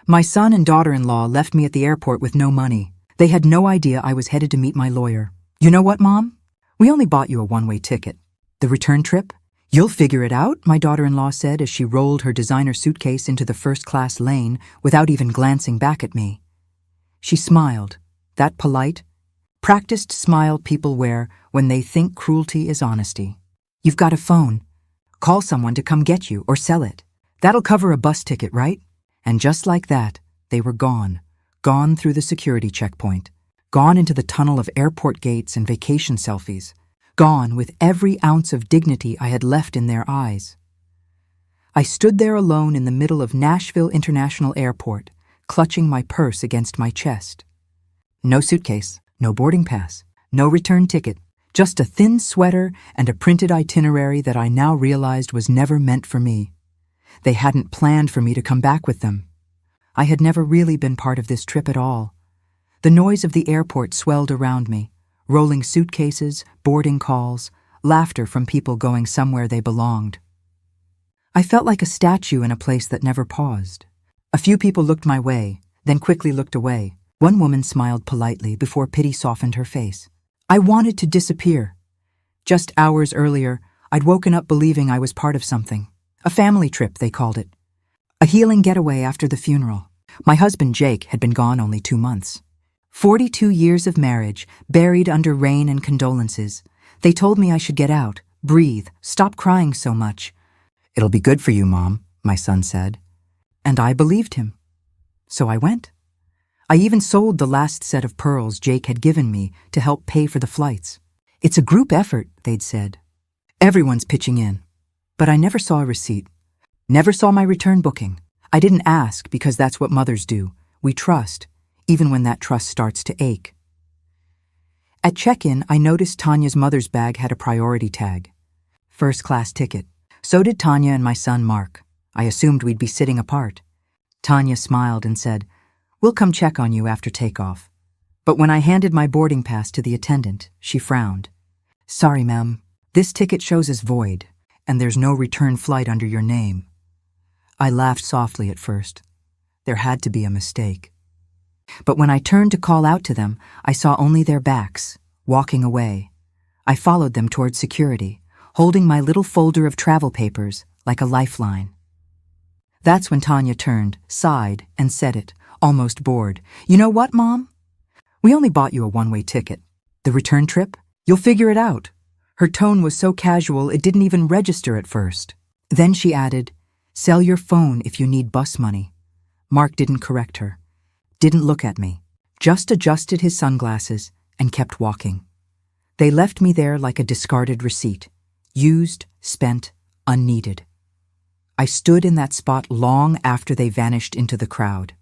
My son and daughter-in-law left me at the airport with no money. They had no idea I was headed to meet my lawyer. You know what, Mom? We only bought you a one-way ticket. The return trip? You'll figure it out, my daughter-in-law said as she rolled her designer suitcase into the first-class lane without even glancing back at me. She smiled, that polite, practiced smile people wear when they think cruelty is honesty. You've got a phone. Call someone to come get you or sell it. That'll cover a bus ticket, right? And just like that, they were gone. Gone through the security checkpoint. Gone into the tunnel of airport gates and vacation selfies. Gone with every ounce of dignity I had left in their eyes. I stood there alone in the middle of Nashville International Airport, clutching my purse against my chest. No suitcase, no boarding pass, no return ticket, just a thin sweater and a printed itinerary that I now realized was never meant for me. They hadn't planned for me to come back with them. I had never really been part of this trip at all. The noise of the airport swelled around me, rolling suitcases, boarding calls, laughter from people going somewhere they belonged. I felt like a statue in a place that never paused. A few people looked my way, then quickly looked away. One woman smiled politely before pity softened her face. I wanted to disappear. Just hours earlier, I'd woken up believing I was part of something. A family trip, they called it. A healing getaway after the funeral. My husband, Jake, had been gone only 2 months. 42 years of marriage, buried under rain and condolences. They told me I should get out, breathe, stop crying so much. It'll be good for you, Mom, my son said. And I believed him. So I went. I even sold the last set of pearls Jake had given me to help pay for the flights. It's a group effort, they'd said. Everyone's pitching in. But I never saw a receipt. Never saw my return booking. I didn't ask because that's what mothers do. We trust, even when that trust starts to ache. At check-in, I noticed Tanya's mother's bag had a priority tag. First-class ticket. So did Tanya and my son Mark. I assumed we'd be sitting apart. Tanya smiled and said, "We'll come check on you after takeoff." But when I handed my boarding pass to the attendant, she frowned. "Sorry, ma'am. This ticket shows as void, and there's no return flight under your name." I laughed softly at first. There had to be a mistake. But when I turned to call out to them, I saw only their backs, walking away. I followed them toward security, holding my little folder of travel papers like a lifeline. That's when Tanya turned, sighed, and said it, almost bored. "You know what, Mom? We only bought you a one-way ticket. The return trip? You'll figure it out." Her tone was so casual it didn't even register at first. Then she added, "Sell your phone if you need bus money." Mark didn't correct her, didn't look at me, just adjusted his sunglasses and kept walking. They left me there like a discarded receipt, used, spent, unneeded. I stood in that spot long after they vanished into the crowd.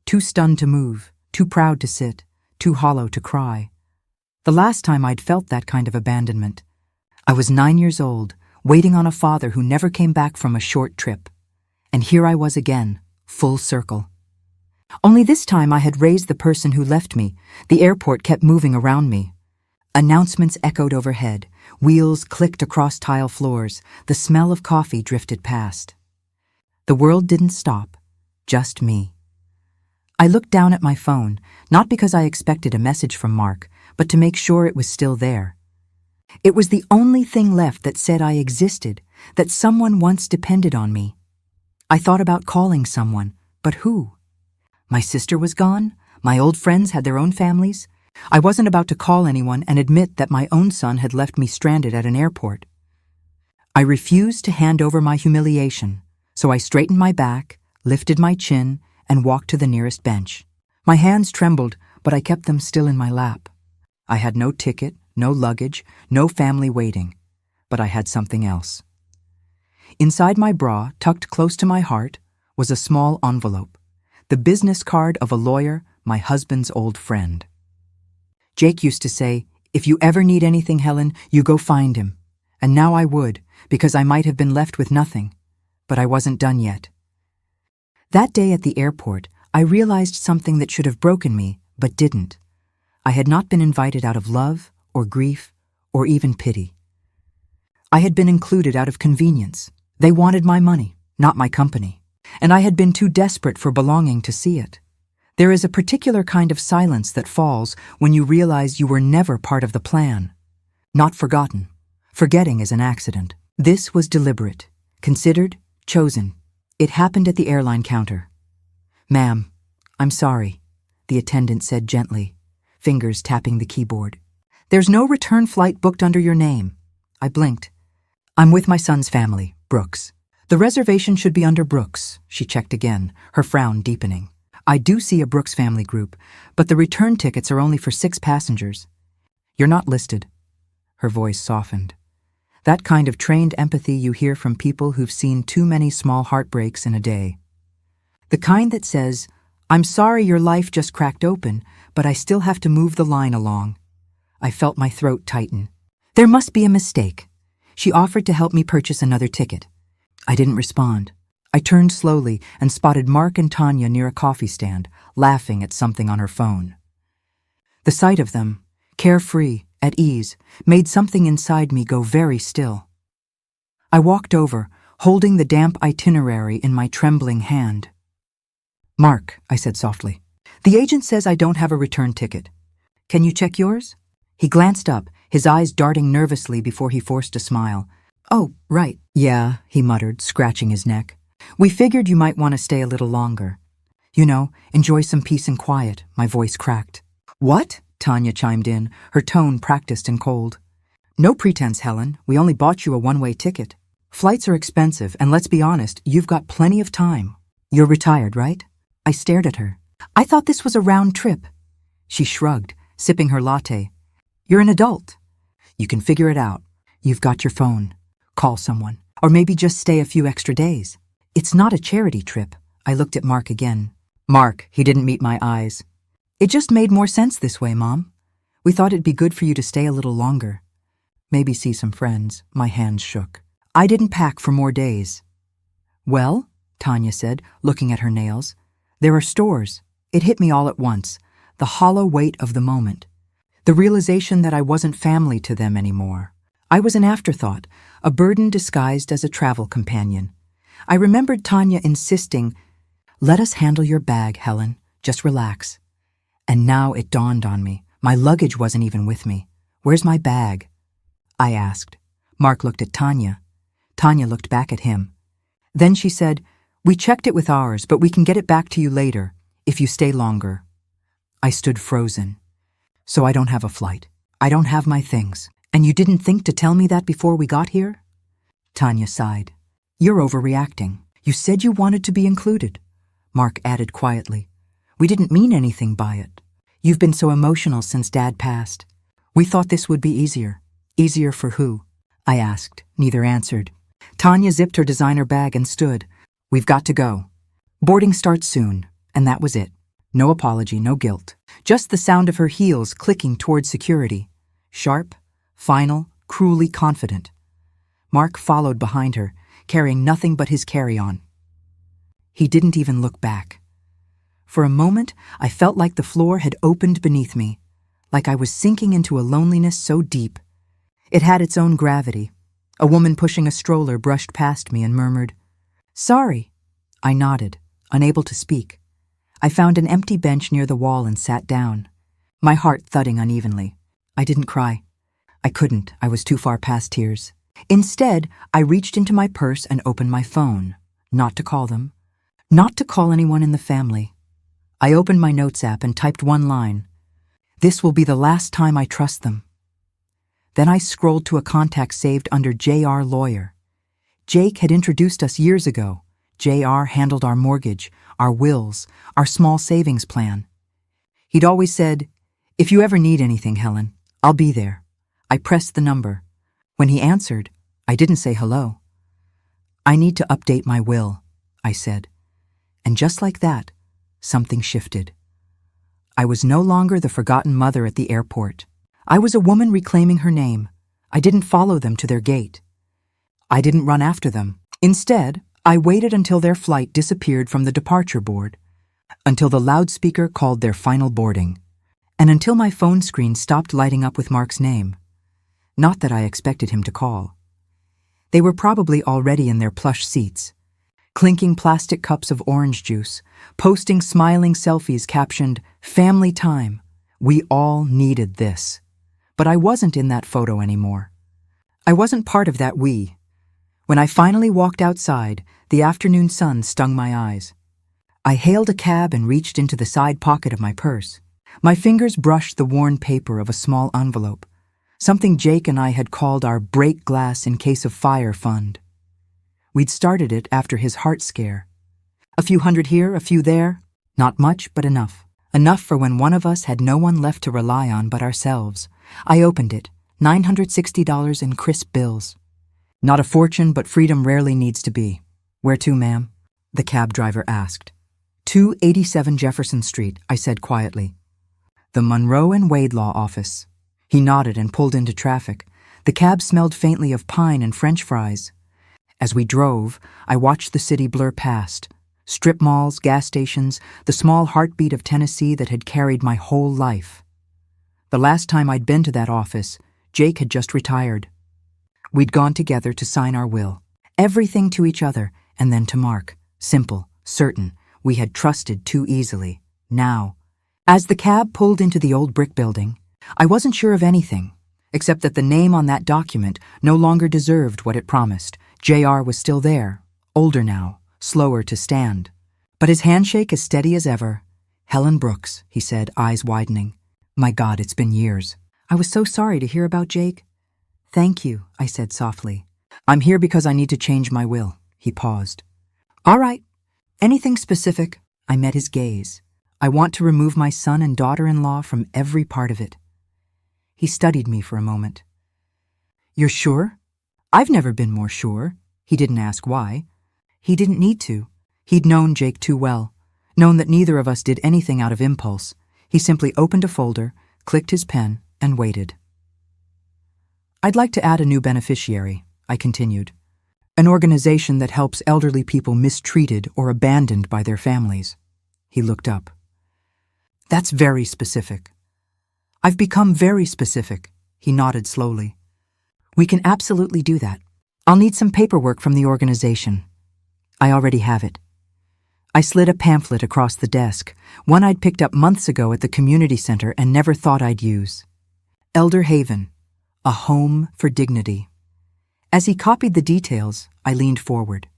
Too stunned to move, too proud to sit, too hollow to cry. The last time I'd felt that kind of abandonment. I was 9 years old, waiting on a father who never came back from a short trip. And here I was again, full circle. Only this time I had raised the person who left me. The airport kept moving around me. Announcements echoed overhead. Wheels clicked across tile floors. The smell of coffee drifted past. The world didn't stop, just me. I looked down at my phone, not because I expected a message from Mark, but to make sure it was still there. It was the only thing left that said I existed, that someone once depended on me. I thought about calling someone, but who? My sister was gone. My old friends had their own families. I wasn't about to call anyone and admit that my own son had left me stranded at an airport. I refused to hand over my humiliation, so I straightened my back, lifted my chin, and walked to the nearest bench. My hands trembled, but I kept them still in my lap. I had no ticket, no luggage, no family waiting, but I had something else. Inside my bra, tucked close to my heart, was a small envelope, the business card of a lawyer, my husband's old friend. Jake used to say, "If you ever need anything, Helen, you go find him." And now I would, because I might have been left with nothing. But I wasn't done yet. That day at the airport, I realized something that should have broken me, but didn't. I had not been invited out of love, or grief, or even pity. I had been included out of convenience. They wanted my money, not my company. and I had been too desperate for belonging to see it. There is a particular kind of silence that falls when you realize you were never part of the plan. Not forgotten. Forgetting is an accident. This was deliberate, considered, chosen. It happened at the airline counter. "Ma'am, I'm sorry," the attendant said gently, fingers tapping the keyboard. "There's no return flight booked under your name." I blinked. "I'm with my son's family, Brooks." "The reservation should be under Brooks," she checked again, her frown deepening. "I do see a Brooks family group, but the return tickets are only for 6 passengers. You're not listed." Her voice softened. That kind of trained empathy you hear from people who've seen too many small heartbreaks in a day. The kind that says, "I'm sorry your life just cracked open, but I still have to move the line along." I felt my throat tighten. There must be a mistake. She offered to help me purchase another ticket. I didn't respond. I turned slowly and spotted Mark and Tanya near a coffee stand, laughing at something on her phone. The sight of them, carefree, at ease, made something inside me go very still. I walked over, holding the damp itinerary in my trembling hand. "Mark," I said softly, "the agent says I don't have a return ticket. Can you check yours?" He glanced up, his eyes darting nervously before he forced a smile. "Oh, right. Yeah," he muttered, scratching his neck. "We figured you might want to stay a little longer. You know, enjoy some peace and quiet," my voice cracked. "What?" Tanya chimed in, her tone practiced and cold. "No pretense, Helen. We only bought you a one-way ticket. Flights are expensive, and let's be honest, you've got plenty of time. You're retired, right?" I stared at her. "I thought this was a round trip." She shrugged, sipping her latte. "You're an adult. You can figure it out. You've got your phone. Call someone. Or maybe just stay a few extra days. It's not a charity trip." I looked at Mark again. Mark, he didn't meet my eyes. "It just made more sense this way, Mom. We thought it'd be good for you to stay a little longer. Maybe see some friends." My hands shook. I didn't pack for more days. "Well," Tanya said, looking at her nails, "there are stores." It hit me all at once, the hollow weight of the moment. The realization that I wasn't family to them anymore. I was an afterthought, a burden disguised as a travel companion. I remembered Tanya insisting, "Let us handle your bag, Helen. Just relax." And now it dawned on me. My luggage wasn't even with me. "Where's my bag?" I asked. Mark looked at Tanya. Tanya looked back at him. Then she said, "We checked it with ours, but we can get it back to you later, if you stay longer." I stood frozen. "So I don't have a flight. I don't have my things. And you didn't think to tell me that before we got here?" Tanya sighed. "You're overreacting. You said you wanted to be included." Mark added quietly. "We didn't mean anything by it. You've been so emotional since Dad passed. We thought this would be easier." "Easier for who?" I asked. Neither answered. Tanya zipped her designer bag and stood. "We've got to go. Boarding starts soon." And that was it. No apology, no guilt. Just the sound of her heels clicking toward security. Sharp, final, cruelly confident. Mark followed behind her, carrying nothing but his carry-on. He didn't even look back. For a moment, I felt like the floor had opened beneath me, like I was sinking into a loneliness so deep. It had its own gravity. A woman pushing a stroller brushed past me and murmured, "Sorry." I nodded, unable to speak. I found an empty bench near the wall and sat down, my heart thudding unevenly. I didn't cry. I couldn't. I was too far past tears. Instead, I reached into my purse and opened my phone. Not to call them. Not to call anyone in the family. I opened my notes app and typed one line. "This will be the last time I trust them." Then I scrolled to a contact saved under JR Lawyer. Jake had introduced us years ago. JR handled our mortgage, our wills, our small savings plan. He'd always said, "If you ever need anything, Helen, I'll be there." I pressed the number. When he answered, I didn't say hello. "I need to update my will," I said. And just like that, something shifted. I was no longer the forgotten mother at the airport. I was a woman reclaiming her name. I didn't follow them to their gate. I didn't run after them. Instead, I waited until their flight disappeared from the departure board, until the loudspeaker called their final boarding, and until my phone screen stopped lighting up with Mark's name. Not that I expected him to call. They were probably already in their plush seats. clinking plastic cups of orange juice, posting smiling selfies captioned, "Family time." We all needed this. But I wasn't in that photo anymore. I wasn't part of that we. When I finally walked outside, the afternoon sun stung my eyes. I hailed a cab and reached into the side pocket of my purse. My fingers brushed the worn paper of a small envelope, something Jake and I had called our break glass in case of fire fund. We'd started it after his heart scare. A few hundred here, a few there. Not much, but enough. Enough for when one of us had no one left to rely on but ourselves. I opened it, $960 in crisp bills. Not a fortune, but freedom rarely needs to be. "Where to, ma'am?" the cab driver asked. 287 Jefferson Street, I said quietly. "The Monroe and Wade Law Office." He nodded and pulled into traffic. The cab smelled faintly of pine and French fries. As we drove, I watched the city blur past. Strip malls, gas stations, the small heartbeat of Tennessee that had carried my whole life. The last time I'd been to that office, Jake had just retired. We'd gone together to sign our will. Everything to each other, and then to Mark. Simple, certain. We had trusted too easily. Now, as the cab pulled into the old brick building, I wasn't sure of anything, except that the name on that document no longer deserved what it promised. JR was still there, older now, slower to stand. But his handshake as steady as ever. "Helen Brooks," he said, eyes widening. "My God, it's been years. I was so sorry to hear about Jake." "Thank you," I said softly. "I'm here because I need to change my will." He paused. "All right. Anything specific?" I met his gaze. "I want to remove my son and daughter-in-law from every part of it." He studied me for a moment. "You're sure?" "I've never been more sure." He didn't ask why. He didn't need to. He'd known Jake too well, known that neither of us did anything out of impulse. He simply opened a folder, clicked his pen, and waited. "I'd like to add a new beneficiary," I continued. "An organization that helps elderly people mistreated or abandoned by their families." He looked up. "That's very specific." "I've become very specific." He nodded slowly. "We can absolutely do that. I'll need some paperwork from the organization." "I already have it." I slid a pamphlet across the desk, one I'd picked up months ago at the community center and never thought I'd use. Elder Haven, a home for dignity. As he copied the details, I leaned forward.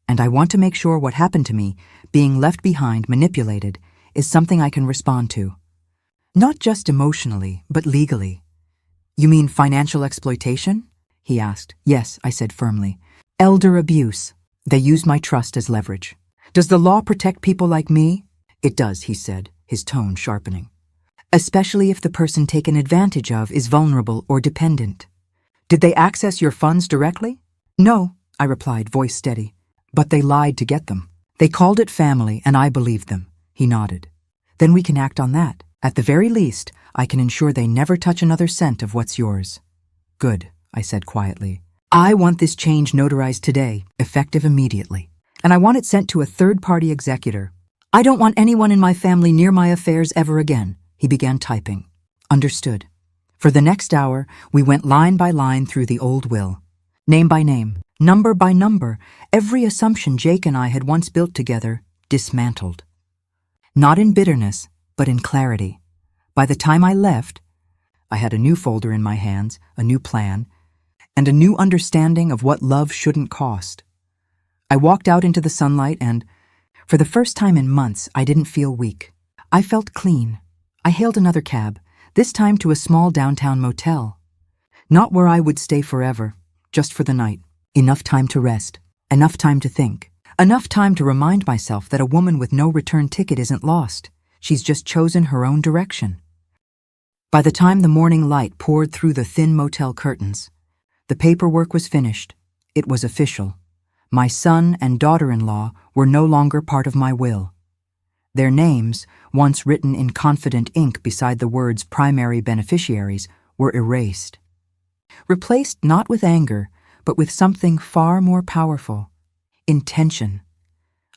"And I want to make sure what happened to me, being left behind, manipulated, is something I can respond to. Not just emotionally, but legally." "You mean financial exploitation?" he asked. "Yes," I said firmly. "Elder abuse. They used my trust as leverage. Does the law protect people like me?" "It does," he said, his tone sharpening. "Especially if the person taken advantage of is vulnerable or dependent." "Did they access your funds directly?" "No," I replied, voice steady. "But they lied to get them. They called it family, and I believed them." He nodded. "Then we can act on that. At the very least, I can ensure they never touch another cent of what's yours." "Good," I said quietly. "I want this change notarized today, effective immediately. And I want it sent to a third-party executor. I don't want anyone in my family near my affairs ever again." He began typing. "Understood." For the next hour, we went line by line through the old will. Name by name, number by number, every assumption Jake and I had once built together, dismantled. Not in bitterness, but in clarity. By the time I left, I had a new folder in my hands, a new plan, and a new understanding of what love shouldn't cost. I walked out into the sunlight and, for the first time in months, I didn't feel weak. I felt clean. I hailed another cab, this time to a small downtown motel. Not where I would stay forever, just for the night. Enough time to rest, enough time to think, enough time to remind myself that a woman with no return ticket isn't lost. She's just chosen her own direction. By the time the morning light poured through the thin motel curtains, the paperwork was finished. It was official. My son and daughter-in-law were no longer part of my will. Their names, once written in confident ink beside the words primary beneficiaries, were erased. Replaced not with anger, but with something far more powerful. Intention.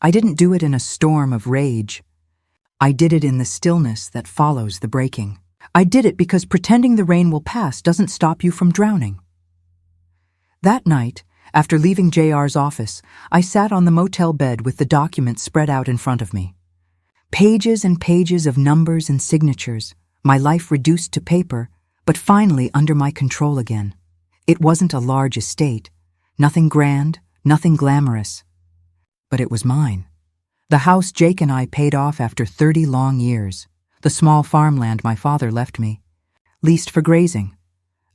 I didn't do it in a storm of rage. I did it in the stillness that follows the breaking. I did it because pretending the rain will pass doesn't stop you from drowning. That night, After leaving JR's office, I sat on the motel bed with the documents spread out in front of me. Pages and pages of numbers and signatures, my life reduced to paper, but finally under my control again. It wasn't a large estate, nothing grand, nothing glamorous. But it was mine. The house Jake and I paid off after 30 long years, the small farmland my father left me, leased for grazing,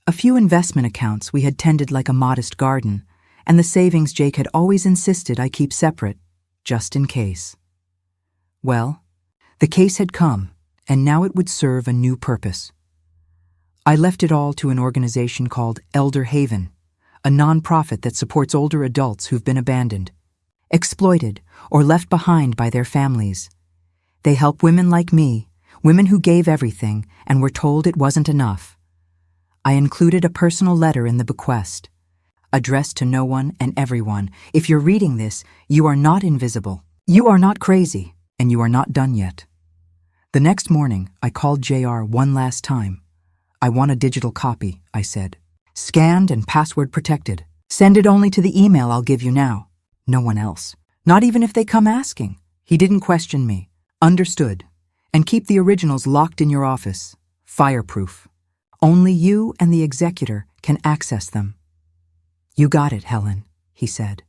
a few investment accounts we had tended like a modest garden, and the savings Jake had always insisted I keep separate, just in case. Well, the case had come, and now it would serve a new purpose. I left it all to an organization called Elder Haven, a non-profit that supports older adults who've been abandoned, exploited, or left behind by their families. They help women like me, women who gave everything and were told it wasn't enough. I included a personal letter in the bequest, addressed to no one and everyone. If you're reading this, you are not invisible. You are not crazy, and you are not done yet. The next morning, I called JR one last time. I want a digital copy, I said. Scanned and password protected. Send it only to the email I'll give you now. No one else. Not even if they come asking. He didn't question me. Understood. And keep the originals locked in your office. Fireproof. Only you and the executor can access them. You got it, Helen, he said.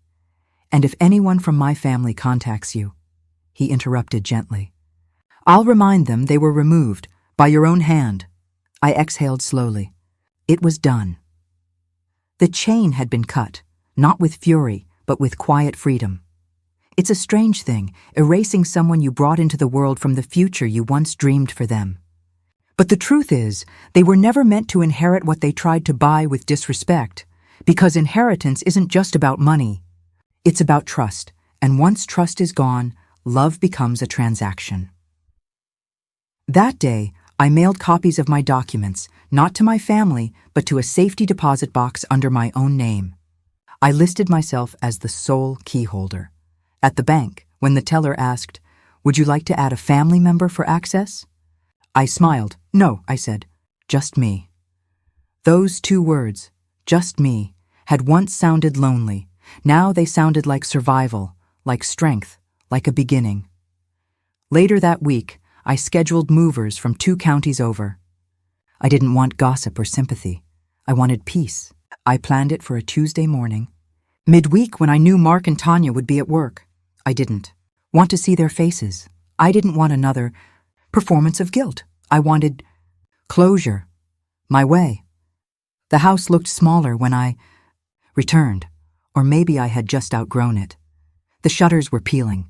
And if anyone from my family contacts you, he interrupted gently, I'll remind them they were removed by your own hand. I exhaled slowly. It was done. The chain had been cut, not with fury, but with quiet freedom. It's a strange thing, erasing someone you brought into the world from the future you once dreamed for them. But the truth is, they were never meant to inherit what they tried to buy with disrespect, because inheritance isn't just about money. It's about trust, and once trust is gone, love becomes a transaction. That day, I mailed copies of my documents, not to my family, but to a safety deposit box under my own name. I listed myself as the sole key holder. At the bank, when the teller asked, "Would you like to add a family member for access?" I smiled. "No," I said, "just me." Those two words, just me, had once sounded lonely. Now they sounded like survival, like strength, like a beginning. Later that week, I scheduled movers from 2 counties over. I didn't want gossip or sympathy. I wanted peace. I planned it for a Tuesday morning. Midweek, when I knew Mark and Tanya would be at work, I didn't want to see their faces. I didn't want another performance of guilt. I wanted closure. My way. The house looked smaller when I returned, or maybe I had just outgrown it. The shutters were peeling.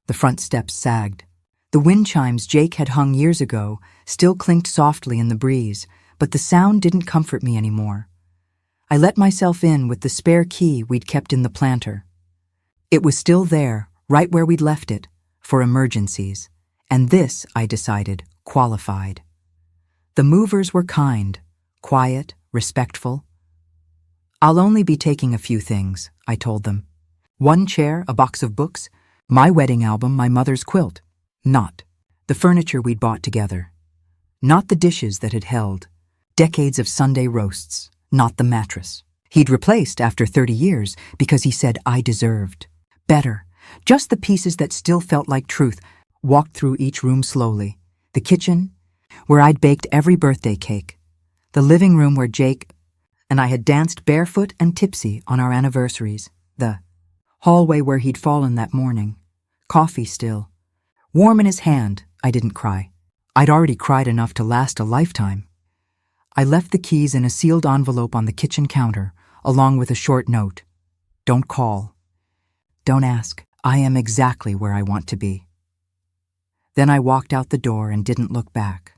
The front steps sagged. The wind chimes Jake had hung years ago still clinked softly in the breeze, but the sound didn't comfort me anymore. I let myself in with the spare key we'd kept in the planter. It was still there, right where we'd left it, for emergencies, and this, I decided, qualified. The movers were kind, quiet, respectful. "I'll only be taking a few things," I told them. 1 chair, a box of books, my wedding album, my mother's quilt. Not the furniture we'd bought together. Not the dishes that had held decades of Sunday roasts. Not the mattress he'd replaced after 30 years because he said I deserved better. Just the pieces that still felt like truth. Walked through each room slowly. The kitchen, where I'd baked every birthday cake. The living room where Jake and I had danced barefoot and tipsy on our anniversaries. The hallway where he'd fallen that morning. Coffee still. Warm in his hand, I didn't cry. I'd already cried enough to last a lifetime. I left the keys in a sealed envelope on the kitchen counter, along with a short note. Don't call. Don't ask. I am exactly where I want to be. Then I walked out the door and didn't look back.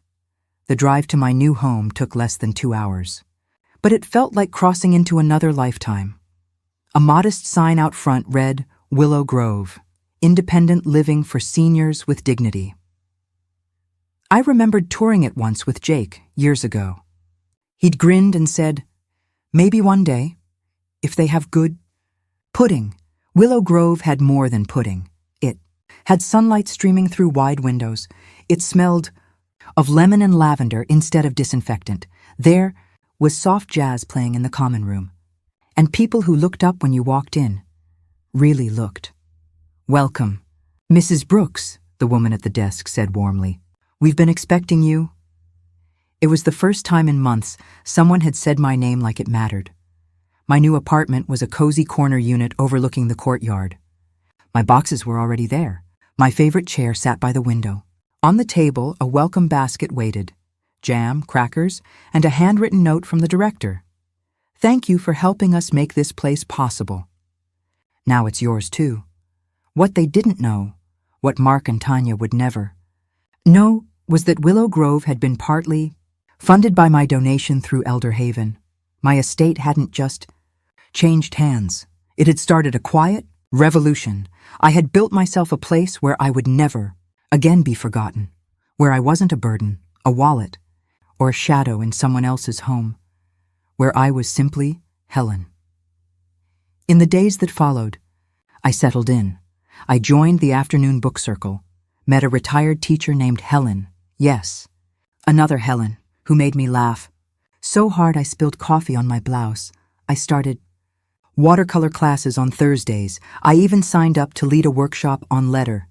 The drive to my new home took less than 2 hours, but it felt like crossing into another lifetime. A modest sign out front read, Willow Grove, independent living for seniors with dignity. I remembered touring it once with Jake years ago. He'd grinned and said, "Maybe one day, if they have good pudding." Willow Grove had more than pudding. It had sunlight streaming through wide windows. It smelled of lemon and lavender instead of disinfectant. There was soft jazz playing in the common room. and people who looked up when you walked in. Really looked. "Welcome. Mrs. Brooks," the woman at the desk said warmly. "We've been expecting you." It was the first time in months someone had said my name like it mattered. My new apartment was a cozy corner unit overlooking the courtyard. My boxes were already there. My favorite chair sat by the window. On the table, a welcome basket waited. Jam, crackers, and a handwritten note from the director. "Thank you for helping us make this place possible. Now it's yours too." What they didn't know, what Mark and Tanya would never know, was that Willow Grove had been partly funded by my donation through Elder Haven. My estate hadn't just changed hands. It had started a quiet revolution. I had built myself a place where I would never again be forgotten, where I wasn't a burden, a wallet, or a shadow in someone else's home, where I was simply Helen. In the days that followed, I settled in. I joined the afternoon book circle, met a retired teacher named Helen, yes, another Helen, who made me laugh so hard I spilled coffee on my blouse. I started watercolor classes on Thursdays. I even signed up to lead a workshop on letter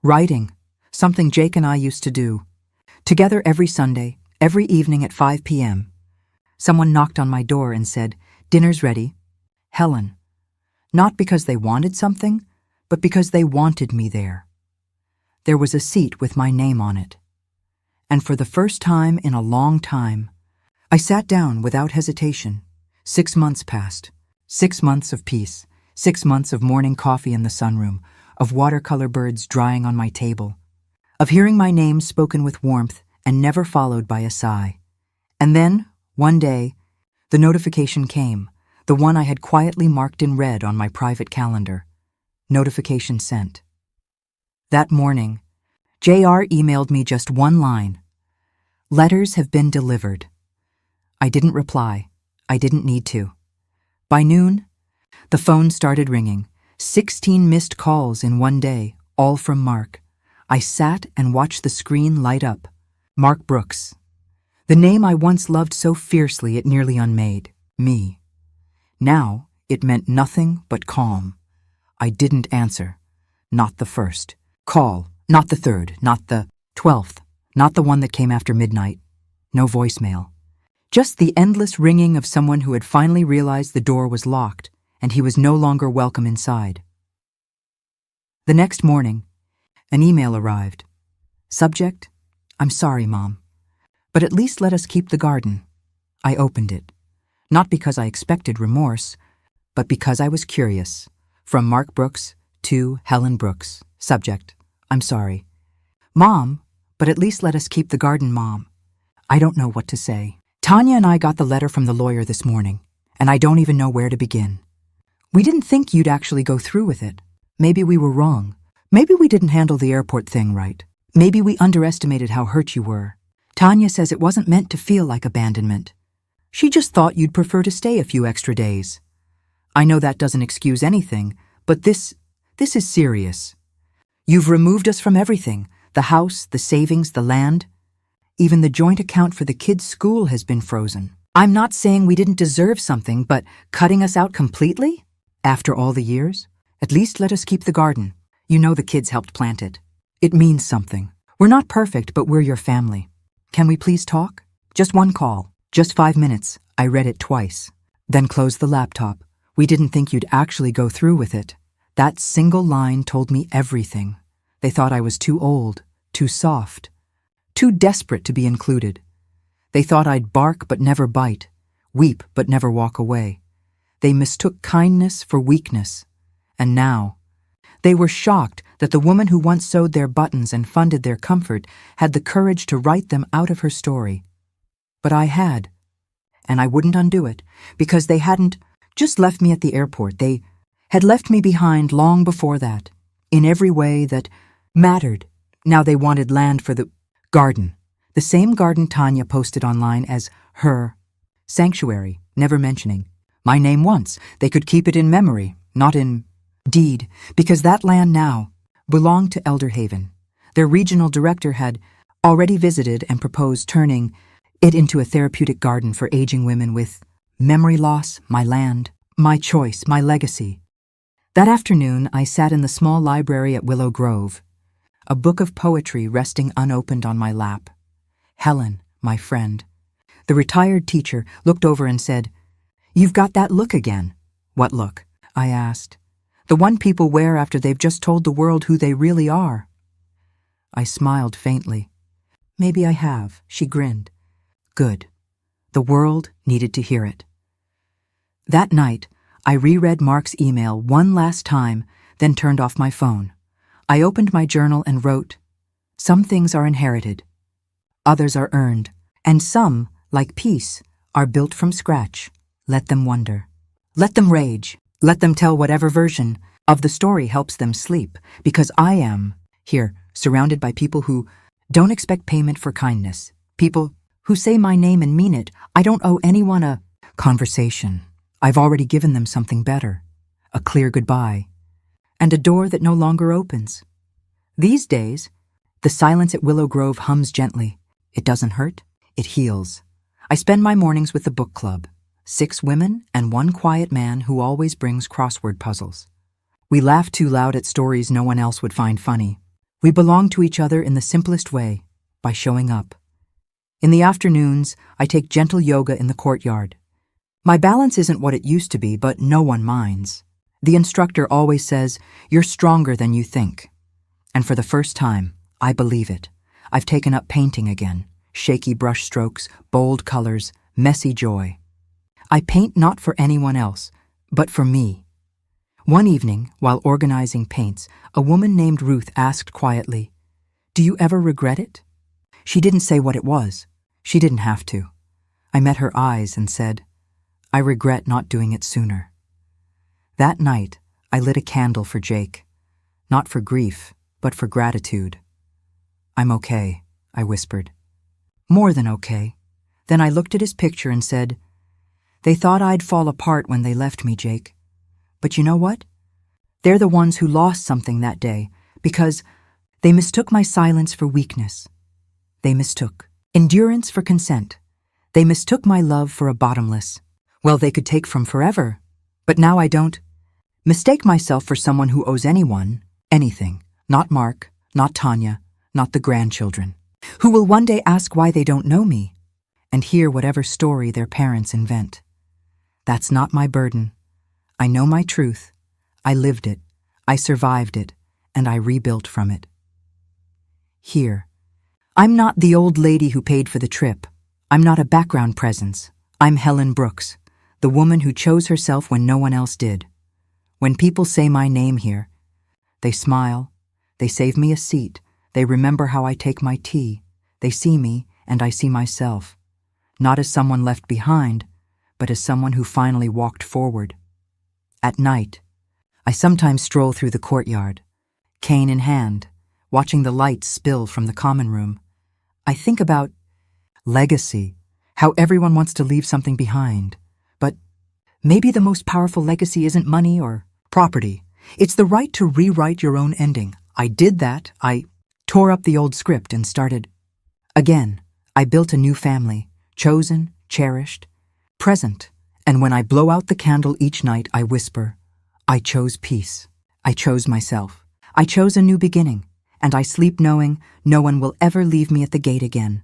writing, something Jake and I used to do together every Sunday, every evening at 5 p.m. Someone knocked on my door and said, "Dinner's ready." Helen. Not because they wanted something, but because they wanted me there. There was a seat with my name on it. And for the first time in a long time, I sat down without hesitation. 6 months passed. 6 months of peace. 6 months of morning coffee in the sunroom, of watercolor birds drying on my table, of hearing my name spoken with warmth and never followed by a sigh. And then, one day, the notification came, the one I had quietly marked in red on my private calendar. Notification sent. That morning, JR emailed me just one line. "Letters have been delivered." I didn't reply. I didn't need to. By noon, the phone started ringing. 16 missed calls in one day, all from Mark. I sat and watched the screen light up. Mark Brooks. The name I once loved so fiercely it nearly unmade. Me. Now, it meant nothing but calm. I didn't answer. Not the first call, not the third, not the 12th, not the one that came after midnight. No voicemail. Just the endless ringing of someone who had finally realized the door was locked and he was no longer welcome inside. The next morning, an email arrived. Subject, "I'm sorry, Mom, but at least let us keep the garden." I opened it, not because I expected remorse, but because I was curious. From Mark Brooks to Helen Brooks. Subject, "I'm sorry. Mom, but at least let us keep the garden, Mom." I don't know what to say. Tanya and I got the letter from the lawyer this morning, and I don't even know where to begin. "We didn't think you'd actually go through with it. Maybe we were wrong. Maybe we didn't handle the airport thing right. Maybe we underestimated how hurt you were. Tanya says it wasn't meant to feel like abandonment. She just thought you'd prefer to stay a few extra days. I know that doesn't excuse anything, but this is serious. You've removed us from everything, the house, the savings, the land. Even the joint account for the kids' school has been frozen. I'm not saying we didn't deserve something, but cutting us out completely? After all the years? At least let us keep the garden. You know the kids helped plant it. It means something. We're not perfect, but we're your family. Can we please talk? Just one call. Just 5 minutes." I read it twice. Then closed the laptop. "We didn't think you'd actually go through with it." That single line told me everything. They thought I was too old, too soft, too desperate to be included. They thought I'd bark but never bite, weep but never walk away. They mistook kindness for weakness. And now, they were shocked that the woman who once sewed their buttons and funded their comfort had the courage to write them out of her story. But I had, and I wouldn't undo it, because they hadn't just left me at the airport. They had left me behind long before that, in every way that mattered. Now they wanted land for the garden, the same garden Tanya posted online as her sanctuary, never mentioning my name once. They could keep it in memory, not in deed, because that land now belonged to Elder Haven. Their regional director had already visited and proposed turning it into a therapeutic garden for aging women with memory loss, my land, My choice, my legacy. That afternoon, I sat in the small library at Willow Grove, a book of poetry resting unopened on my lap. Helen, my friend, the retired teacher, looked over and said, "You've got that look again." "What look?" I asked. "The one people wear after they've just told the world who they really are." I smiled faintly. "Maybe I have," she grinned. "Good. The world needed to hear it." That night, I reread Mark's email one last time, then turned off my phone. I opened my journal and wrote, "Some things are inherited. Others are earned. And some, like peace, are built from scratch. Let them wonder. Let them rage. Let them tell whatever version of the story helps them sleep, because I am here, surrounded by people who don't expect payment for kindness. People who say my name and mean it. I don't owe anyone a conversation. I've already given them something better, a clear goodbye, and a door that no longer opens. These days, the silence at Willow Grove hums gently. It doesn't hurt, it heals. I spend my mornings with the book club, 6 women and 1 quiet man who always brings crossword puzzles. We laugh too loud at stories no one else would find funny. We belong to each other in the simplest way, by showing up. In the afternoons, I take gentle yoga in the courtyard. My balance isn't what it used to be, but no one minds. The instructor always says, "You're stronger than you think." And for the first time, I believe it. I've taken up painting again. Shaky brush strokes, bold colors, messy joy. I paint not for anyone else, but for me. One evening, while organizing paints, a woman named Ruth asked quietly, "Do you ever regret it?" She didn't say what it was. She didn't have to. I met her eyes and said, "I regret not doing it sooner." That night, I lit a candle for Jake. Not for grief, but for gratitude. "I'm okay," I whispered. "More than okay." Then I looked at his picture and said, "They thought I'd fall apart when they left me, Jake. But you know what? They're the ones who lost something that day, because they mistook my silence for weakness. They mistook endurance for consent. They mistook my love for a bottomless well they could take from forever. But now I don't mistake myself for someone who owes anyone anything. Not Mark, not Tanya, not the grandchildren, who will one day ask why they don't know me and hear whatever story their parents invent. That's not my burden. I know my truth. I lived it. I survived it. And I rebuilt from it. Here. I'm not the old lady who paid for the trip. I'm not a background presence. I'm Helen Brooks, the woman who chose herself when no one else did. When people say my name here, they smile. They save me a seat. They remember how I take my tea. They see me, and I see myself. Not as someone left behind, but as someone who finally walked forward. At night, I sometimes stroll through the courtyard, cane in hand, watching the lights spill from the common room. I think about legacy, how everyone wants to leave something behind. But maybe the most powerful legacy isn't money or property. It's the right to rewrite your own ending. I did that. I tore up the old script and started again. I built a new family, chosen, cherished, present. And when I blow out the candle each night, I whisper, I chose peace. I chose myself. I chose a new beginning. And I sleep knowing no one will ever leave me at the gate again.